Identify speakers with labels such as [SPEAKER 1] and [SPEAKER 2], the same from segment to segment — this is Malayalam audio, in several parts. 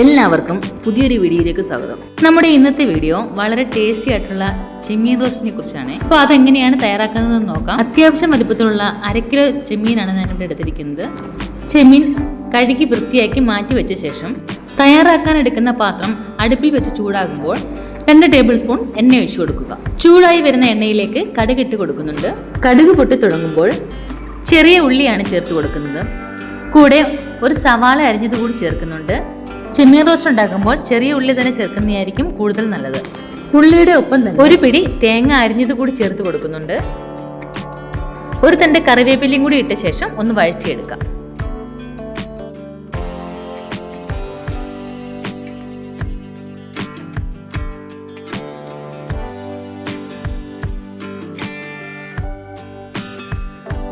[SPEAKER 1] എല്ലാവർക്കും പുതിയൊരു വീഡിയോയിലേക്ക് സ്വാഗതം. നമ്മുടെ ഇന്നത്തെ വീഡിയോ വളരെ ടേസ്റ്റി ആയിട്ടുള്ള ചെമ്മീൻ റോസ്റ്റിനെ കുറിച്ചാണ്. അപ്പോൾ അതെങ്ങനെയാണ് തയ്യാറാക്കുന്നതെന്ന് നോക്കാം. അത്യാവശ്യം വലുപ്പത്തിലുള്ള 1/2 കിലോ ചെമ്മീനാണ് ഞാനിവിടെ എടുത്തിരിക്കുന്നത്. ചെമ്മീൻ കഴുകി വൃത്തിയാക്കി മാറ്റി വെച്ച ശേഷം തയ്യാറാക്കാൻ എടുക്കുന്ന പാത്രം അടുപ്പിൽ വെച്ച് ചൂടാകുമ്പോൾ 2 ടേബിൾ സ്പൂൺ എണ്ണ ഒഴിച്ചു കൊടുക്കുക. ചൂടായി വരുന്ന എണ്ണയിലേക്ക് കടുക് ഇട്ട് കൊടുക്കുന്നുണ്ട്. കടുക് പൊട്ടി തുടങ്ങുമ്പോൾ ചെറിയ ഉള്ളിയാണ് ചേർത്ത് കൊടുക്കുന്നത്. കൂടെ ഒരു സവാള അരിഞ്ഞത് കൂടി ചേർക്കുന്നുണ്ട്. ചെമ്മീൻ റോസ്റ്റ് ഉണ്ടാക്കുമ്പോൾ ചെറിയ ഉള്ളി തന്നെ ചേർക്കുന്നതായിരിക്കും കൂടുതൽ നല്ലത്. ഉള്ളിയുടെ ഒപ്പം തന്നെ ഒരു പിടി തേങ്ങ അരിഞ്ഞത് കൂടി ചേർത്ത് കൊടുക്കുന്നുണ്ട്. ഒരു തണ്ട് കറിവേപ്പിലയും കൂടി ഇട്ട ശേഷം ഒന്ന് വഴറ്റിയെടുക്കാം.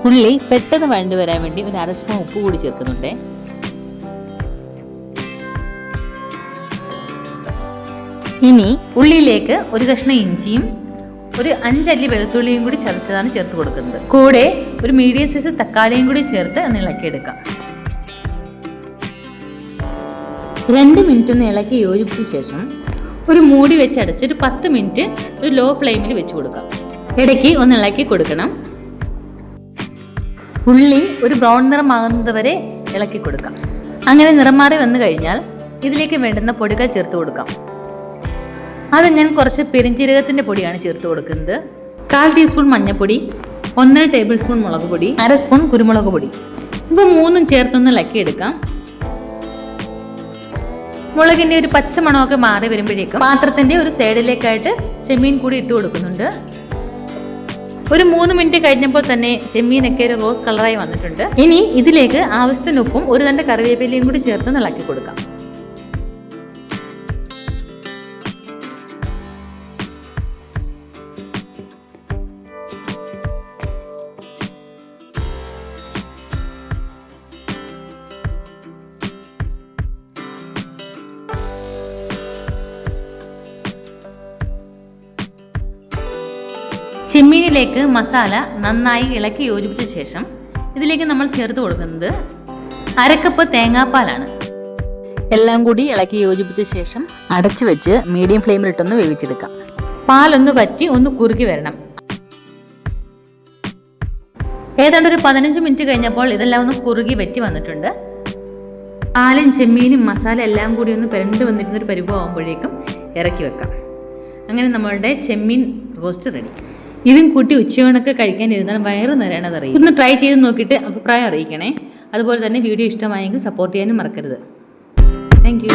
[SPEAKER 1] ഉള്ളി പെട്ടെന്ന് വഴണ്ടു വരാൻ വേണ്ടി ഒരു 1/2 സ്പൂൺ ഉപ്പ് കൂടി ചേർക്കുന്നുണ്ട്. ഇനി ഉള്ളിയിലേക്ക് ഒരു കഷ്ണം ഇഞ്ചിയും ഒരു 5 അല്ലി വെളുത്തുള്ളിയും കൂടി ചതച്ചതാണ് ചേർത്ത് കൊടുക്കുന്നത്. കൂടെ ഒരു മീഡിയം സൈസ് തക്കാളിയും കൂടി ചേർത്ത് ഒന്ന് ഇളക്കിയെടുക്കാം. 2 മിനിറ്റ് ഒന്ന് ഇളക്കി യോജിപ്പിച്ച ശേഷം ഒരു മൂടി വെച്ച് അടച്ച് ഒരു 10 മിനിറ്റ് ഒരു ലോ ഫ്ലെയിമിൽ വെച്ച് കൊടുക്കാം. ഇടയ്ക്ക് ഒന്ന് ഇളക്കി കൊടുക്കണം. ഉള്ളി ഒരു ബ്രൗൺ നിറമാകുന്നത് വരെ ഇളക്കി കൊടുക്കാം. അങ്ങനെ നിറം മാറി വന്നു കഴിഞ്ഞാൽ ഇതിലേക്ക് വേണ്ടുന്ന പൊടികൾ ചേർത്ത് കൊടുക്കാം. അത് ഞാൻ കുറച്ച് പെരിഞ്ജീരകത്തിൻ്റെ പൊടിയാണ് ചേർത്ത് കൊടുക്കുന്നത്. 1/4 ടീസ്പൂൺ മഞ്ഞൾപ്പൊടി, 1 ടേബിൾ സ്പൂൺ മുളക് പൊടി, 1/2 സ്പൂൺ കുരുമുളക് പൊടി. ഇപ്പോൾ 3 ചേർത്തൊന്ന് ഇളക്കിയെടുക്കാം. മുളകിൻ്റെ ഒരു പച്ച മണമൊക്കെ മാറി വരുമ്പോഴേക്കും പാത്രത്തിൻ്റെ ഒരു സൈഡിലേക്കായിട്ട് ചെമ്മീൻ കൂടി ഇട്ട് കൊടുക്കുന്നുണ്ട്. ഒരു 3 മിനിറ്റ് കഴിഞ്ഞപ്പോൾ തന്നെ ചെമ്മീനൊക്കെ ഒരു റോസ് കളറായി വന്നിട്ടുണ്ട്. ഇനി ഇതിലേക്ക് ആവശ്യത്തിന് ഉപ്പും ഒരു തണ്ട് കറിവേപ്പിലയും കൂടി ചേർത്ത് ഇളക്കി കൊടുക്കാം. ചെമ്മീനിലേക്ക് മസാല നന്നായി ഇളക്കി യോജിപ്പിച്ച ശേഷം ഇതിലേക്ക് നമ്മൾ ചേർത്ത് കൊടുക്കുന്നത് 1/2 കപ്പ് തേങ്ങാപ്പാലാണ്. എല്ലാം കൂടി ഇളക്കി യോജിപ്പിച്ച ശേഷം അടച്ചു വെച്ച് മീഡിയം ഫ്ലെയിമിലിട്ടൊന്ന് വേവിച്ചെടുക്കാം. പാലൊന്ന് വറ്റി ഒന്ന് കുറുകി വരണം. ഏതാണ്ട് ഒരു 15 മിനിറ്റ് കഴിഞ്ഞപ്പോൾ ഇതെല്ലാം ഒന്ന് കുറുകി വറ്റി വന്നിട്ടുണ്ട്. പാലും ചെമ്മീനും മസാല എല്ലാം കൂടി ഒന്ന് പെരണ്ട് വന്നിരുന്നൊരു പരുവമാകുമ്പോഴേക്കും ഇറക്കി വെക്കാം. അങ്ങനെ നമ്മളുടെ ചെമ്മീൻ റോസ്റ്റ് റെഡി. ഇതും കൂട്ടി ഉച്ചയൂണൊക്കെ കഴിക്കാനിരുന്നാൽ വയറ് നിറയണതറിയും. ഒന്ന് ട്രൈ ചെയ്ത് നോക്കിയിട്ട് അഭിപ്രായം അറിയിക്കണേ. അതുപോലെ തന്നെ വീഡിയോ ഇഷ്ടമായെങ്കിൽ സപ്പോർട്ട് ചെയ്യാനും മറക്കരുത്. Thank you.